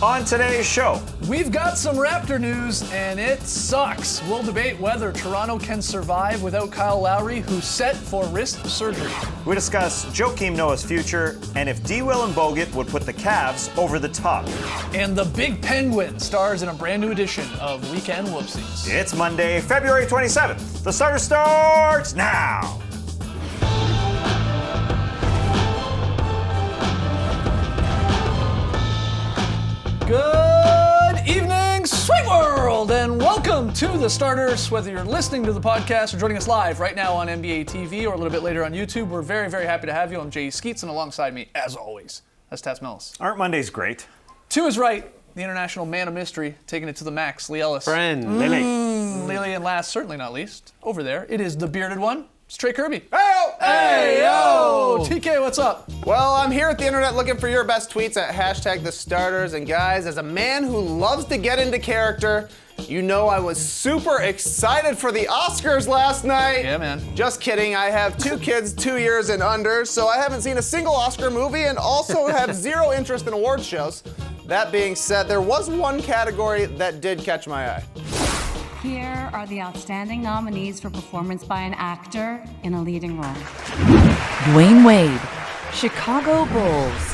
On today's show, we've got some Raptor news, and it sucks. We'll debate whether Toronto can survive without Kyle Lowry, who's set for wrist surgery. We discuss Joakim Noah's future and if D. Will Bogut would put the Cavs over the top. And the Big Penguin stars in a brand new edition of Weekend Whoopsies. It's Monday, February 27th. The starter starts now. Good evening, sweet world, and welcome to The Starters. Whether you're listening to the podcast or joining us live right now on NBA TV or a little bit later on YouTube, we're very, very happy to have you. I'm Jay Skeets, and alongside me, as always, that's Tats Mellis. Aren't Mondays great? To his right, the international man of mystery, taking it to the max, Lee Ellis. Friend. Lily, and last, certainly not least, over there, it is the bearded one, it's Trey Kirby. Hey-o! Hey-yo! TK, what's up? Well, I'm here at the internet looking for your best tweets at hashtag the starters. And guys, as a man who loves to get into character, you know I was super excited for the Oscars last night. Yeah, man. Just kidding. I have two kids, 2 years and under, so I haven't seen a single Oscar movie and also have zero interest in award shows. That being said, there was one category that did catch my eye. Here are the outstanding nominees for performance by an actor in a leading role. Dwayne Wade, Chicago Bulls.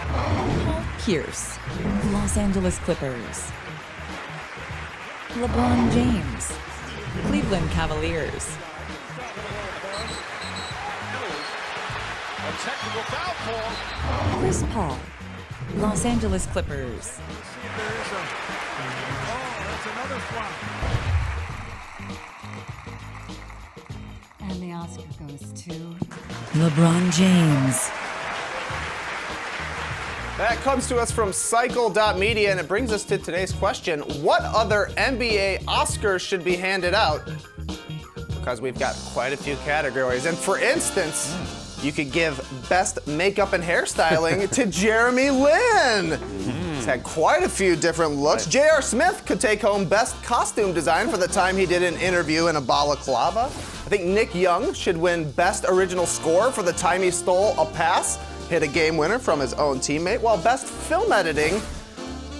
Paul Pierce, Los Angeles Clippers. LeBron James, Cleveland Cavaliers. Chris Paul, Los Angeles Clippers. And the Oscar goes to LeBron James. That comes to us from Cycle.media, and it brings us to today's question. What other NBA Oscars should be handed out? Because we've got quite a few categories. And for instance, you could give Best Makeup and Hairstyling to Jeremy Lin. He's had quite a few different looks. J.R. Smith could take home Best Costume Design for the time he did an interview in a balaclava. I think Nick Young should win Best Original Score for the time he stole a pass, hit a game winner from his own teammate, while Best Film Editing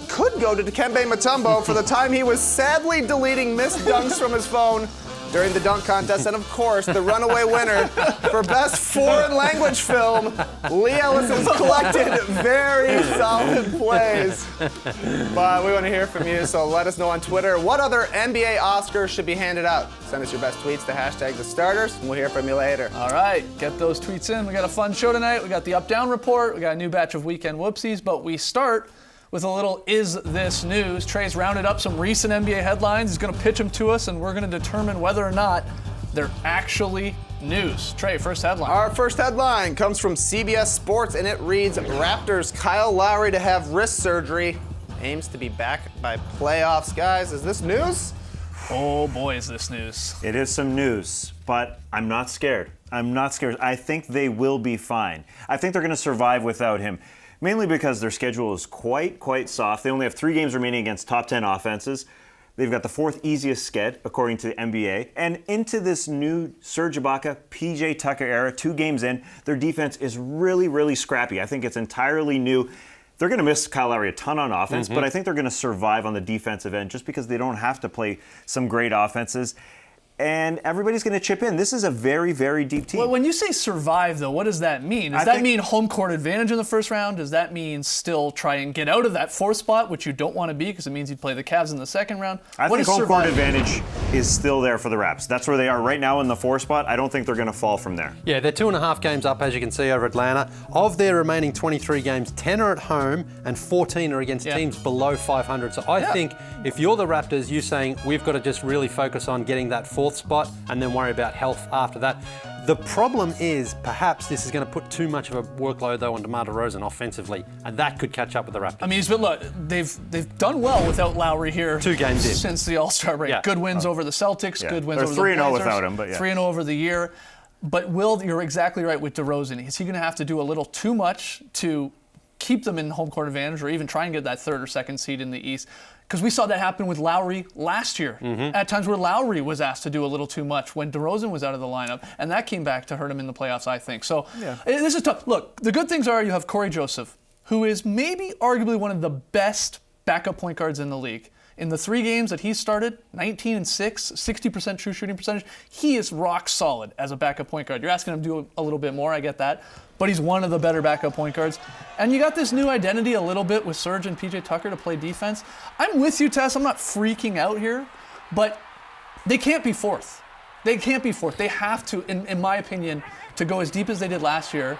could go to Dikembe Mutombo for the time he was sadly deleting missed dunks from his phone during the dunk contest. And of course, the runaway winner for Best Foreign Language Film, Lee Ellison's collected very solid plays. But we want to hear from you, so let us know on Twitter what other NBA Oscars should be handed out. Send us your best tweets to hashtag the starters, and we'll hear from you later. All right, get those tweets in. We got a fun show tonight. We got the up-down report. We got a new batch of Weekend Whoopsies, but we start with a little Is This News. Trey's rounded up some recent NBA headlines. He's going to pitch them to us, and we're going to determine whether or not they're actually news. Trey, first headline. Our first headline comes from CBS Sports, and it reads, Raptors Kyle Lowry to have wrist surgery. Aims to be back by playoffs. Guys, is this news? Oh boy, is this news. It is some news, but I'm not scared. I'm not scared. I think they will be fine. I think they're going to survive without him. Mainly because their schedule is quite soft. They only have 3 games remaining against top 10 offenses. They've got the 4th easiest sched, according to the NBA. And into this new Serge Ibaka, PJ Tucker era, 2 games in, their defense is really scrappy. I think it's entirely new. They're going to miss Kyle Lowry a ton on offense, but I think they're going to survive on the defensive end just because they don't have to play some great offenses. And everybody's going to chip in. This is a very deep team. Well, when you say survive, though, what does that mean? Does that mean home court advantage in the first round? Does that mean still try and get out of that 4th spot, which you don't want to be because it means you'd play the Cavs in the second round? I think home court advantage is still there for the Raps. That's where they are right now in the 4 spot. I don't think they're going to fall from there. Yeah, they're 2.5 games up, as you can see, over Atlanta. Of their remaining 23 games, 10 are at home and 14 are against teams below 500. So I think if you're the Raptors, you're saying we've got to just really focus on getting that 4th spot and then worry about health after that. The problem is perhaps this is going to put too much of a workload, though, on DeMar DeRozan offensively, and that could catch up with the Raptors. I mean, look, they've done well without Lowry here. 2 games in. Since the All-Star break. Yeah. Good wins over the Celtics, good wins They're over the Blazers. 3-0 without him, but 3-0 over the year. But you're exactly right with DeRozan. Is he going to have to do a little too much to keep them in home court advantage or even try and get that 3rd or 2nd seed in the East? Because we saw that happen with Lowry last year. Mm-hmm. At times where Lowry was asked to do a little too much when DeRozan was out of the lineup, and that came back to hurt him in the playoffs, I think. So this is tough. Look, the good things are you have Corey Joseph, who is maybe arguably one of the best backup point guards in the league. In the 3 games that he's started, 19 and 6, 60% true shooting percentage, he is rock solid as a backup point guard. You're asking him to do a little bit more, I get that, but he's one of the better backup point guards. And you got this new identity a little bit with Serge and PJ Tucker to play defense. I'm with you, Tess. I'm not freaking out here, but they can't be fourth. They can't be fourth. They have to, in my opinion, to go as deep as they did last year,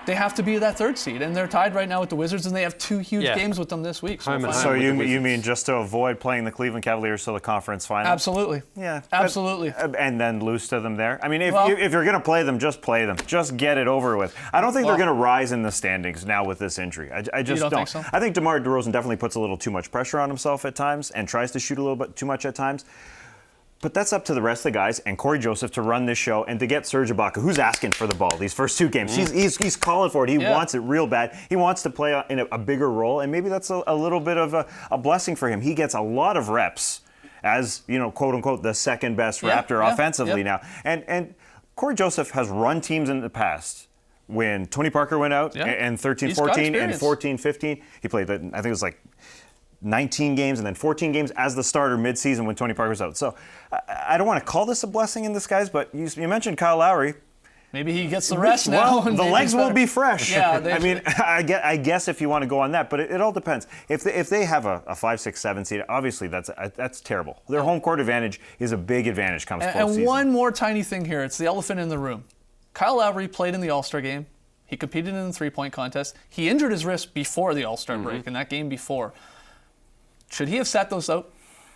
they have to be that 3rd seed, and they're tied right now with the Wizards, and they have 2 huge games with them this week. Home and home. So you mean just to avoid playing the Cleveland Cavaliers to the conference final? Absolutely. Yeah. Absolutely. And then lose to them there? I mean, if you're going to play them, just play them. Just get it over with. I don't think they're going to rise in the standings now with this injury. I just don't think so? I think DeMar DeRozan definitely puts a little too much pressure on himself at times and tries to shoot a little bit too much at times. But that's up to the rest of the guys and Corey Joseph to run this show and to get Serge Ibaka, who's asking for the ball these first 2 games. He's calling for it. He wants it real bad. He wants to play in a bigger role, and maybe that's a little bit of a blessing for him. He gets a lot of reps as, quote unquote, the second best Raptor offensively now. And Corey Joseph has run teams in the past. When Tony Parker went out and 13-14 and 14-15, he played, I think it was like 19 games and then 14 games as the starter midseason when Tony Parker was out. So I don't want to call this a blessing in disguise, but you mentioned Kyle Lowry. Maybe he gets the rest now. Well, the legs will be fresh. Yeah, I mean, I guess if you want to go on that, but it all depends. If they have a 5, 6, 7 seed, obviously that's terrible. Their home court advantage is a big advantage comes postseason. And one more tiny thing here. It's the elephant in the room. Kyle Lowry played in the All-Star game. He competed in the 3-point contest. He injured his wrist before the All-Star break, in that game before. Should he have sat those out?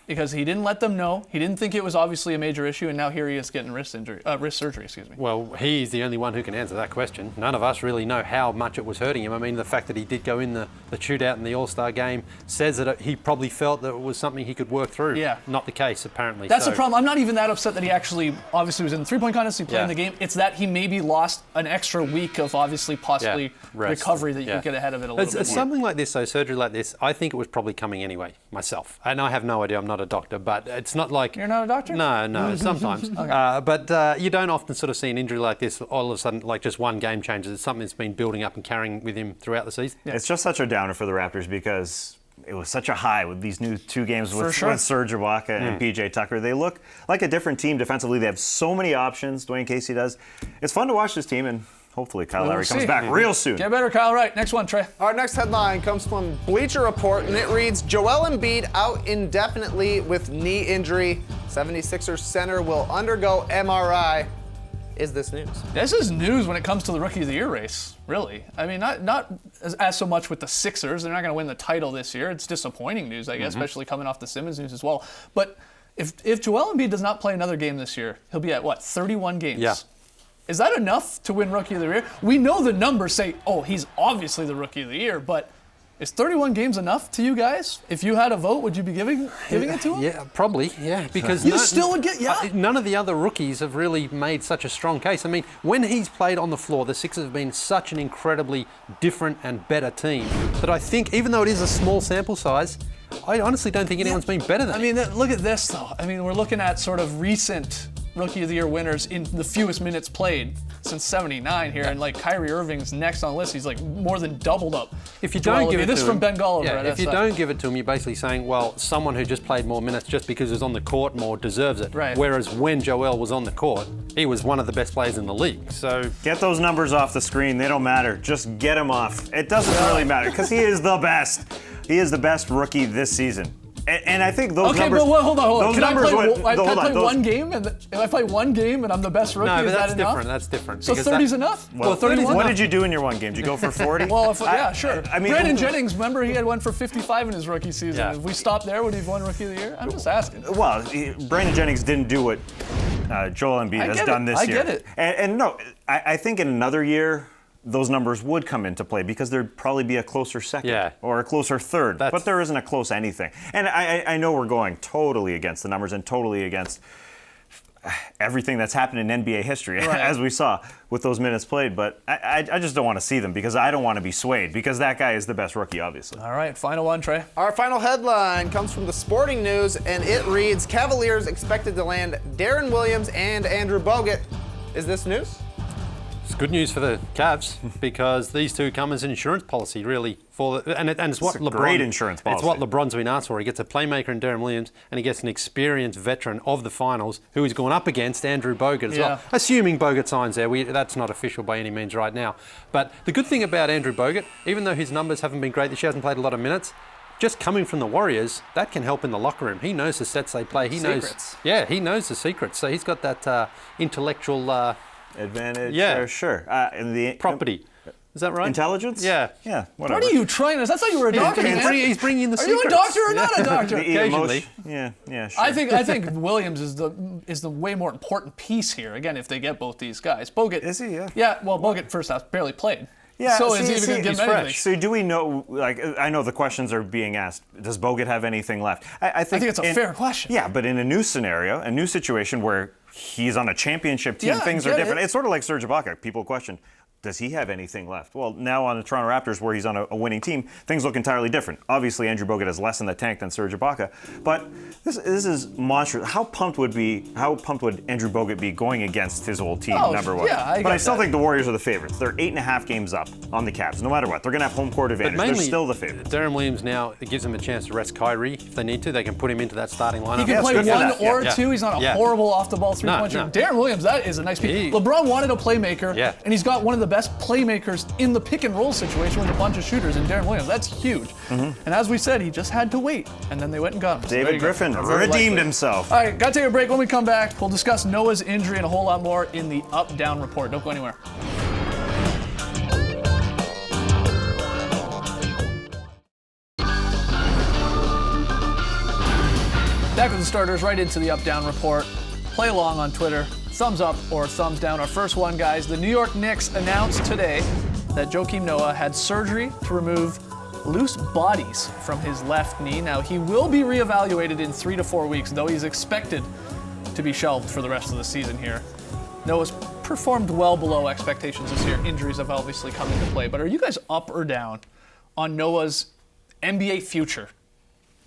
Because he didn't let them know. He didn't think it was obviously a major issue, and now here he is getting wrist surgery. Well, he's the only one who can answer that question. None of us really know how much it was hurting him. I mean, the fact that he did go in the shootout in the All-Star game says that he probably felt that it was something he could work through. Yeah. Not the case, apparently. That's the problem. I'm not even that upset that he actually obviously was in the 3-point contest, he played in the game. It's that he maybe lost an extra week of possibly recovery that you could get ahead of it a little bit more. Something like this, though, surgery like this, I think it was probably coming anyway, myself. And I have no idea. I'm not a doctor, but it's not like... You're not a doctor? No, sometimes. Okay. But you don't often sort of see an injury like this all of a sudden, like just one game changes. It's something that's been building up and carrying with him throughout the season. Yeah. It's just such a downer for the Raptors because it was such a high with these new 2 games with Serge Ibaka and PJ Tucker. They look like a different team defensively. They have so many options, Dwayne Casey does. It's fun to watch this team, and hopefully Kyle Lowry comes back real soon. Get better, Kyle. Right, next one, Trey. Our next headline comes from Bleacher Report, and it reads, Joel Embiid out indefinitely with knee injury. 76ers center will undergo MRI. Is this news? This is news when it comes to the Rookie of the Year race, really. I mean, not as so much with the Sixers. They're not going to win the title this year. It's disappointing news, I guess, especially coming off the Simmons news as well. But if Joel Embiid does not play another game this year, he'll be at, 31 games? Yeah. Is that enough to win Rookie of the Year? We know the numbers say, he's obviously the Rookie of the Year, but is 31 games enough to you guys? If you had a vote, would you be giving it to him? Yeah, probably, yeah. Because you still would get, none of the other rookies have really made such a strong case. I mean, when he's played on the floor, the Sixers have been such an incredibly different and better team that I think, even though it is a small sample size, I honestly don't think anyone's been better than him. I mean, look at this, though. I mean, we're looking at sort of recent Rookie of the Year winners in the fewest minutes played since '79 here, and like Kyrie Irving's next on the list. He's like more than doubled up. If you don't give it to him, this from Ben Golliver. If you don't give it to him, you're basically saying, well, someone who just played more minutes just because he was on the court more deserves it. Right. Whereas when Joel was on the court, he was one of the best players in the league. So get those numbers off the screen. They don't matter. Just get them off. It doesn't really matter because he is the best. He is the best rookie this season. And I think those numbers... Okay, but hold on. Can I play those, one game, and if I play one game and I'm the best rookie, is that enough? That's different. So 30's enough? Well, 31? What did you do in your one game? Did you go for 40? Well, sure. I mean, Brandon Jennings, remember he had one for 55 in his rookie season. Yeah. If we stopped there, would he have won Rookie of the Year? I'm just asking. Well, Brandon Jennings didn't do what Joel Embiid has done this year. I get it. And no, I think in another year, those numbers would come into play because there'd probably be a closer second or a closer third. But there isn't a close anything. And I know we're going totally against the numbers and totally against everything that's happened in NBA history, Right. as we saw with those minutes played. But I just don't want to see them because I don't want to be swayed because that guy is the best rookie, obviously. All right, final one, Trey. Our final headline comes from the Sporting News, and it reads, Cavaliers expected to land Darren Williams and Andrew Bogut. Is this news? It's good news for the Cavs because these two come as an insurance policy, really. And it's what a LeBron. great insurance policy. It's what LeBron's been asked for. He gets a playmaker in Darren Williams, and he gets an experienced veteran of the finals who he's going up against, Andrew Bogut as well. Assuming Bogut signs there, that's not official by any means right now. But the good thing about Andrew Bogut, even though his numbers haven't been great, he hasn't played a lot of minutes. Just coming from the Warriors, that can help in the locker room. He knows the sets they play. He knows the secrets. So he's got that intellectual. Advantage, Yeah. sure. And the Property. Is that right? Intelligence? Yeah. Yeah, whatever. What are you trying us? I thought you were a doctor, man. He's bringing in the Are secrets. you a doctor or not a doctor? The Occasionally. Yeah, sure. I think Williams is the way more important piece here. Again, if they get both these guys, Bogut Is he? Yeah. Yeah. Well, Bogut first half barely played. Yeah, So is he even going to give he's him anything? fresh. So do we know, like, I know the questions are being asked, does Bogut have anything left? I think it's a fair question. Yeah, but in a new scenario, a new situation where he's on a championship team, Yeah, I things are get different. it. It's sort of like Serge Ibaka. People question, does he have anything left? Well, now on the Toronto Raptors, where he's on a winning team, things look entirely different. Obviously, Andrew Bogut has less in the tank than Serge Ibaka, but this is monstrous. How pumped would Andrew Bogut be going against his old team, Oh, number one? yeah, I but I get still that. think the Warriors are the favorites. They're 8.5 games up on the Cavs, no matter what. They're going to have home court advantage. They're still the favorites. Darren Williams now, it gives them a chance to rest Kyrie if they need to. They can put him into that starting lineup. He can Yeah, play it's good for one that. or Yeah. two. He's not a Yeah. horrible off-the-ball three-point shooter. no. Darren Williams, that is a nice piece. LeBron wanted a playmaker, Yeah. and he's got one of the best playmakers in the pick-and-roll situation with a bunch of shooters in Darren Williams. That's huge. And as we said, he just had to wait, and then they went and got him. So there David you go. Griffin Very redeemed likely. himself. All right, got to take a break. When we come back, we'll discuss Noah's injury and a whole lot more in the up-down report. Don't go anywhere. Back with the starters, right into the up-down report. Play along on Twitter. Thumbs up or thumbs down. Our first one, guys. The New York Knicks announced today that Joakim Noah had surgery to remove loose bodies from his left knee. Now, he will be reevaluated in 3 to 4 weeks, though he's expected to be shelved for the rest of the season here. Noah's performed well below expectations this year. Injuries have obviously come into play. But are you guys up or down on Noah's NBA future?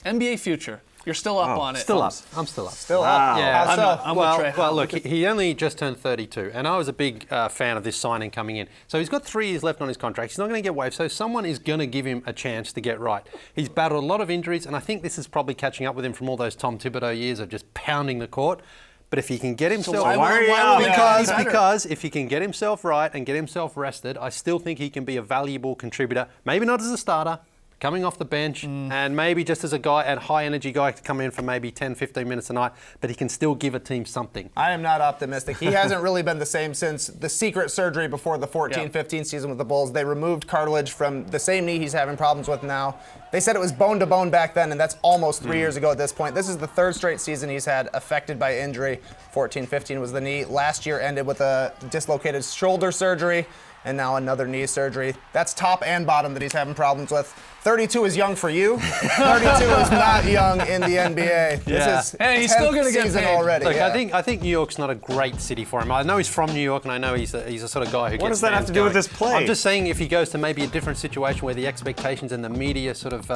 NBA future. You're still up on it. Still up. I'm still up. Still up. Yeah, How so? I'm with Trey. well, look, he only just turned 32, and I was a big fan of this signing coming in. So he's got 3 years left on his contract. He's not going to get waived, so someone is going to give him a chance to get right. He's battled a lot of injuries, and I think this is probably catching up with him from all those Tom Thibodeau years of just pounding the court. But if he can get himself why are you would up? he get better? because if he can get himself right and get himself rested, I still think he can be a valuable contributor. Maybe not as a starter, coming off the bench, and maybe just as a guy, a high-energy guy to come in for maybe 10, 15 minutes a night, but he can still give a team something. I am not optimistic. He hasn't really been the same since the secret surgery before the 14-15 season with the Bulls. They removed cartilage from the same knee he's having problems with now. They said it was bone to bone back then, and that's almost 3 years ago at this point. This is the 3rd straight season he's had affected by injury. 14-15 was the knee. Last year ended with a dislocated shoulder surgery, and now another knee surgery. That's top and bottom that he's having problems with. 32 is young for you. 32 is not young in the NBA. This is Hey, he's still 10th gonna get season paid. already. Look, yeah. I think New York's not a great city for him. I know he's from New York, and I know he's a sort of guy who gets What does that have fans to do with going. this play? I'm just saying if he goes to maybe a different situation where the expectations and the media sort of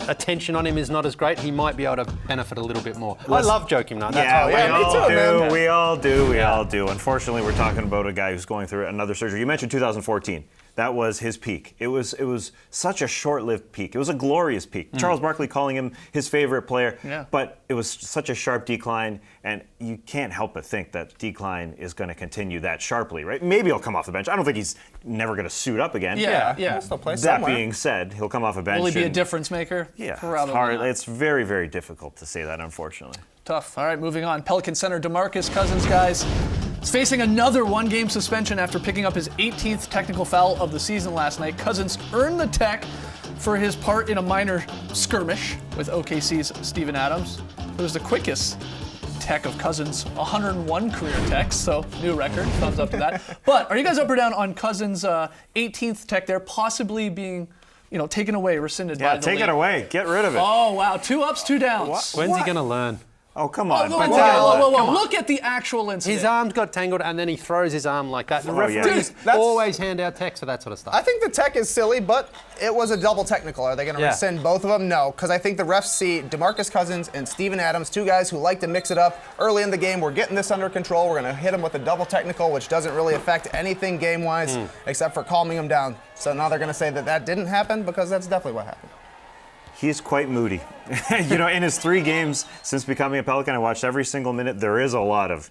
attention on him is not as great, he might be able to benefit a little bit more. I love Joakim Noah. Yeah, me too, man. we all do. Unfortunately, we're talking about a guy who's going through another surgery. You mentioned 2014. That was his peak. It was such a short-lived peak. It was a glorious peak. Charles Barkley calling him his favorite player. Yeah. But it was such a sharp decline, and you can't help but think that decline is going to continue that sharply, right? Maybe he'll come off the bench. I don't think he's never going to suit up again. Yeah. He'll still play That somewhere. being said, he'll come off a bench. Will he be a and- difference maker? Yeah, it's Probably hard. not. It's very, very difficult to say that, unfortunately. Tough. All right, moving on. Pelican center DeMarcus Cousins, guys, is facing another one-game suspension after picking up his 18th technical foul of the season last night. Cousins earned the tech for his part in a minor skirmish with OKC's Steven Adams. It was the quickest tech of Cousins' 101 career techs, so new record. Thumbs up to that. But are you guys up or down on Cousins' 18th tech there possibly being, taken away, rescinded by Yeah, the take league? it away. Get rid of it. Oh, wow. 2 ups, 2 downs. When's he going to learn? Oh, come on. Whoa, But whoa, that- whoa, whoa, Come on. Look at the actual incident. His arms got tangled and then he throws his arm like that. The Oh, yeah. referees Dude, that's- always hand out techs for that sort of stuff. I think the tech is silly, but it was a double technical. Are they going to Yeah. rescind both of them? No, because I think the refs see DeMarcus Cousins and Steven Adams, two guys who like to mix it up early in the game. We're getting this under control. We're going to hit them with a double technical, which doesn't really affect anything game-wise except for calming them down. So now they're going to say that that didn't happen because that's definitely what happened. He's quite moody. In his 3 games since becoming a Pelican, I watched every single minute. There is a lot of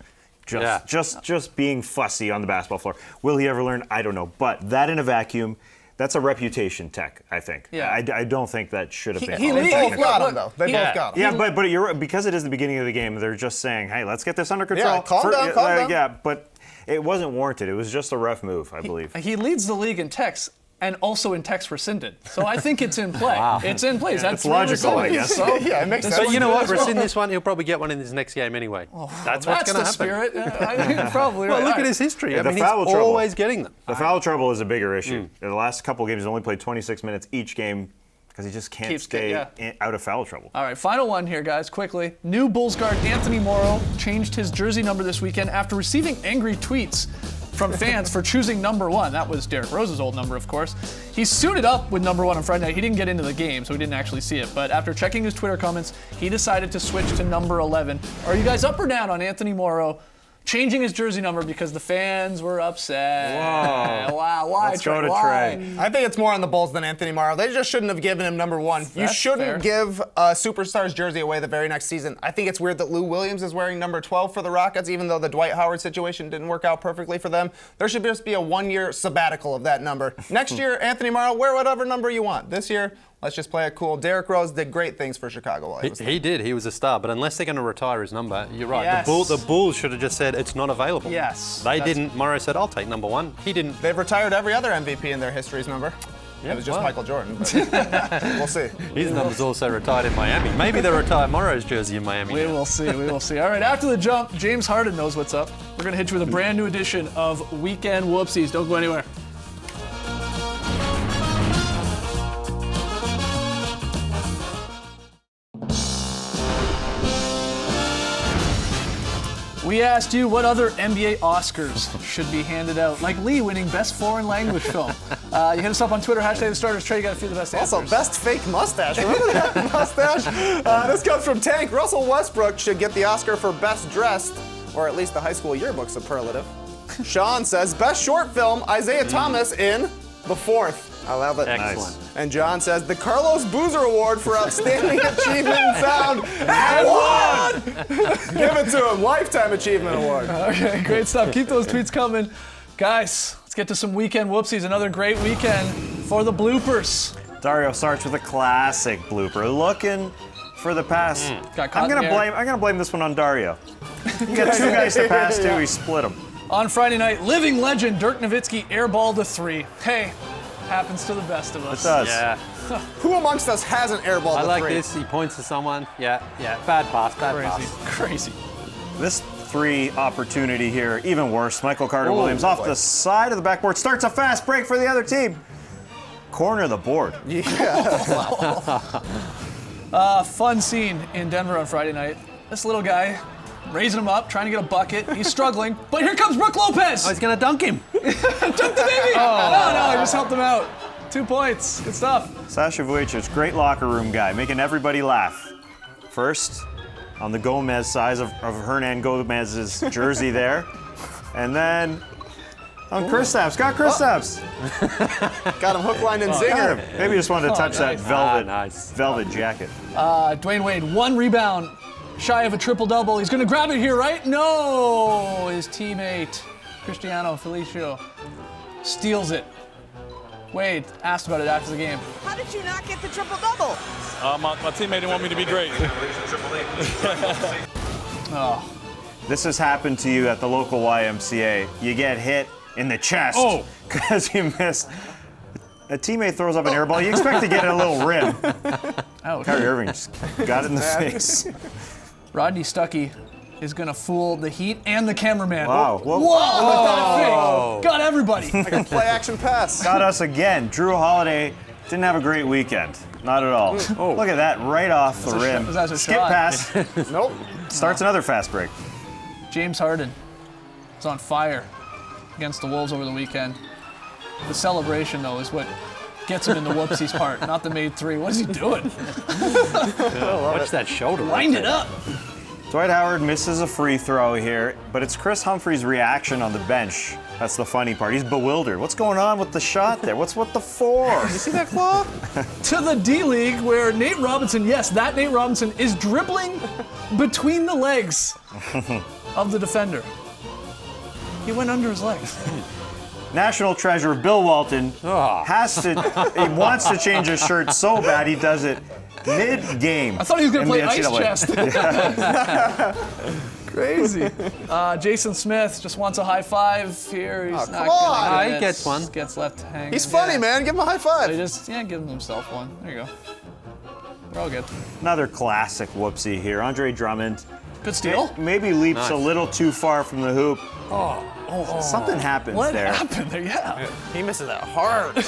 just being fussy on the basketball floor. Will he ever learn? I don't know. But that in a vacuum, that's a reputation tech, I think. Yeah. I don't think that should have been. he They leaves- both Look, got look, him, though. They both got him. Yeah, but you're right, because it is the beginning of the game. They're just saying, "Hey, let's get this under control." Yeah, calm down, calm down. Yeah, but it wasn't warranted. It was just a ref move, I believe. He leads the league in techs and also in techs rescinded. So I think it's in play. It's in place. That's it's logical, I guess. So Yeah, it makes sense. But you know what? as well. Rescind this one, he'll probably get one in his next game anyway. That's what's That's going the to happen. spirit. I think you're probably Well, right. look at his history. Yeah, I the mean, he's foul trouble. always getting them. The foul trouble is a bigger issue. In the last couple of games, he's only played 26 minutes each game because he just can't Keeps stay get- out of foul trouble. All right, final one here, guys, quickly. New Bulls guard Anthony Morrow changed his jersey number this weekend after receiving angry tweets from fans for choosing number 1. That was Derrick Rose's old number, of course. He suited up with number 1 on Friday night. He didn't get into the game, so he didn't actually see it. But after checking his Twitter comments, he decided to switch to number 11. Are you guys up or down on Anthony Morrow changing his jersey number because the fans were upset? Whoa. Wow, why, Let's go to Why? Trey. I think it's more on the Bulls than Anthony Morrow. They just shouldn't have given him number 1. You That's shouldn't fair. give a superstar's jersey away the very next season. I think it's weird that Lou Williams is wearing number 12 for the Rockets, even though the Dwight Howard situation didn't work out perfectly for them. There should just be a 1-year sabbatical of that number. Next year, Anthony Morrow, wear whatever number you want. This year, let's just play it cool. Derrick Rose did great things for Chicago while he was there. He did. He was a star. But unless they're going to retire his number, you're right. Yes. The Bulls should have just said it's not available. Yes. They That's- didn't. Morrow said, I'll take number 1. He didn't. They've retired every other MVP in their history's number. Yeah, it was just well. Michael Jordan. But we'll see. His number's also retired in Miami. Maybe they'll retire Morrow's jersey in Miami. We now. will see. We will see. All right, after the jump, James Harden knows what's up. We're going to hit you with a brand new edition of Weekend Whoopsies. Don't go anywhere. We asked you what other NBA Oscars should be handed out, like Lee winning Best Foreign Language Film. You hit us up on Twitter, #TheStarters. Trey, you got a few of the best answers. Also, best fake mustache. Remember that mustache? This comes from Tank. Russell Westbrook should get the Oscar for best dressed, or at least the high school yearbook superlative. Sean says best short film, Isaiah Thomas in The Fourth. I love it. Excellent. And John says the Carlos Boozer Award for Outstanding Achievement in Sound and won! Give it to him. Lifetime Achievement Award. Okay, great stuff. Keep those tweets coming. Guys, let's get to some weekend whoopsies. Another great weekend for the bloopers. Dario starts with a classic blooper, looking for the pass. Got caught I'm in the air. gonna blame this one on Dario. You got 2 guys to pass to, he split them. On Friday night, living legend Dirk Nowitzki airballed a 3. Hey, happens to the best of us. It does. Yeah. Who amongst us hasn't airballed I the like 3? this. He points to someone. Yeah. Bad pass. Bad Crazy, pass. crazy. This 3 opportunity here, even worse. Michael Carter Oh, Williams off boy. the side of the backboard, starts a fast break for the other team. Corner of the board. Fun scene in Denver on Friday night. This little guy raising him up, trying to get a bucket. He's struggling, but here comes Brook Lopez. Oh, he's going to dunk him. Dunk the baby. No, I just helped him out. 2 points. Good stuff. Sasha Vujic, great locker room guy, making everybody laugh. First, on the Gomez side of Hernan Gomez's jersey there. And then on Kristaps. Got Kristaps. Got him hook, line, and Got zinger. him. Maybe he just wanted to touch that nice. Nice. velvet jacket. Dwayne Wade, 1 rebound, shy of a triple-double. He's going to grab it here, right? No! His teammate, Cristiano Felicio, steals it. Wade asked about it after the game. How did you not get the triple-double? My teammate didn't want me to be great. This has happened to you at the local YMCA. You get hit in the chest because you missed. A teammate throws up an air ball. You expect to get a little rim. Ouch. Kyrie Irving just got it in the face. Rodney Stuckey is going to fool the Heat and the cameraman. Wow. Whoa! Whoa. Got everybody. Like a play action pass. Got us again. Drew Holiday didn't have a great weekend. Not at all. Look at that, right off the rim. Was that a Skip shot? pass. Nope. Starts another fast break. James Harden is on fire against the Wolves over the weekend. The celebration, though, is what gets him in the whoopsies part, not the made three. What is he doing? Watch that shoulder. Wind it up. Dwight Howard misses a free throw here, but it's Chris Humphrey's reaction on the bench. That's the funny part. He's bewildered. What's going on with the shot there? What's with the force? You see that claw? To the D-League, where Nate Robinson, yes, that Nate Robinson, is dribbling between the legs of the defender. He went under his legs. National treasure Bill Walton he wants to change his shirt so bad he does it mid-game. I thought he was going to in play the Ice NCAA. Chest. Crazy. Jason Smith just wants a high five here. He's not come on. gonna get He it. gets one. Gets left hanging. He's funny, Yeah. man. Give him a high five. He just, give him himself one. There you go. We're all good. Another classic whoopsie here. Andre Drummond Good steal. maybe leaps a little too far from the hoop. Oh, Something happens what there. happened there? Yeah. He misses that hard.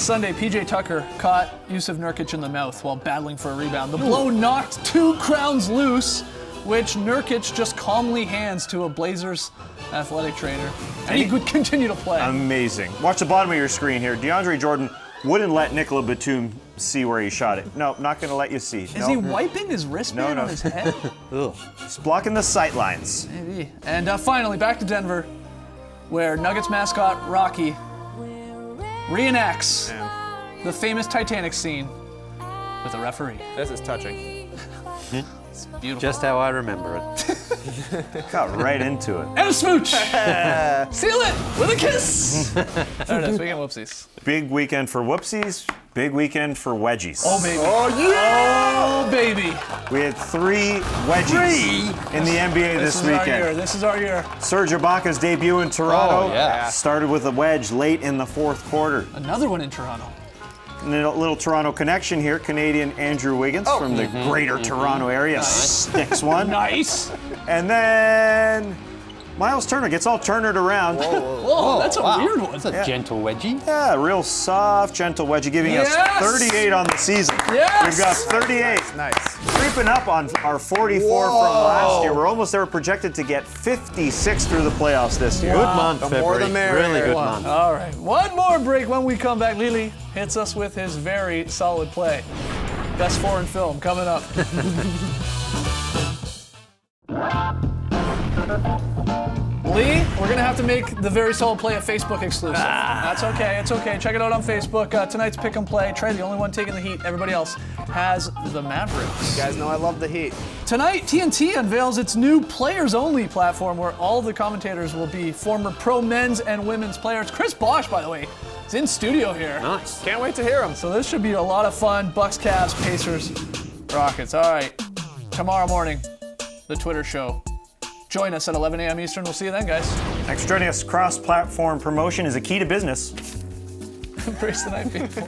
Sunday, PJ Tucker caught Yusuf Nurkic in the mouth while battling for a rebound. The blow knocked 2 crowns loose, which Nurkic just calmly hands to a Blazers athletic trainer. And he could continue to play. Amazing. Watch the bottom of your screen here. DeAndre Jordan wouldn't let Nicola Batum see where he shot it. No, not going to let you see. Is he wiping his wristband No. on his head? He's blocking the sight lines. Maybe. And finally, back to Denver, where Nuggets mascot Rocky reenacts the famous Titanic scene with a referee. This is touching. It's beautiful. Just how I remember it. Got right into it. And a smooch! Seal it with a kiss! There it is, weekend whoopsies. Big weekend for whoopsies. Big weekend for wedgies. Oh, baby. Oh, yeah! Oh, baby. We had 3 wedgies in the NBA this This is our year. weekend. This is our year. Serge Ibaka's debut in Toronto Oh, yeah. started with a wedge late in the 4th quarter. Another one in Toronto. And a little Toronto connection here. Canadian Andrew Wiggins from the greater Toronto area sticks one. Nice. And then Miles Turner gets all Turnered around. Whoa, that's a weird one. That's a gentle wedgie. Yeah, real soft, gentle wedgie, giving Yes! us 38 on the season. Yes! We've got 38. Nice. Creeping up on our 44 from last year. We're almost there. We're projected to get 56 through the playoffs this year. Good month, The February. more the merrier. Really good Wow. month. All right, one more break. When we come back, Lily hits us with his very solid play. Best foreign film coming up. Lee, we're going to have to make the very solid play a Facebook exclusive. That's okay. It's okay. Check it out on Facebook. Tonight's pick and play. Trey, the only one taking the heat. Everybody else has the Mavericks. You guys know I love the Heat. Tonight, TNT unveils its new players-only platform where all the commentators will be former pro men's and women's players. Chris Bosh, by the way, is in studio here. Nice. Can't wait to hear him. So this should be a lot of fun. Bucks, Cavs, Pacers, Rockets. All right, tomorrow morning, the Twitter show. Join us at 11 a.m. Eastern. We'll see you then, guys. Thanks for joining us. Cross-platform promotion is a key to business. Embrace the night, people.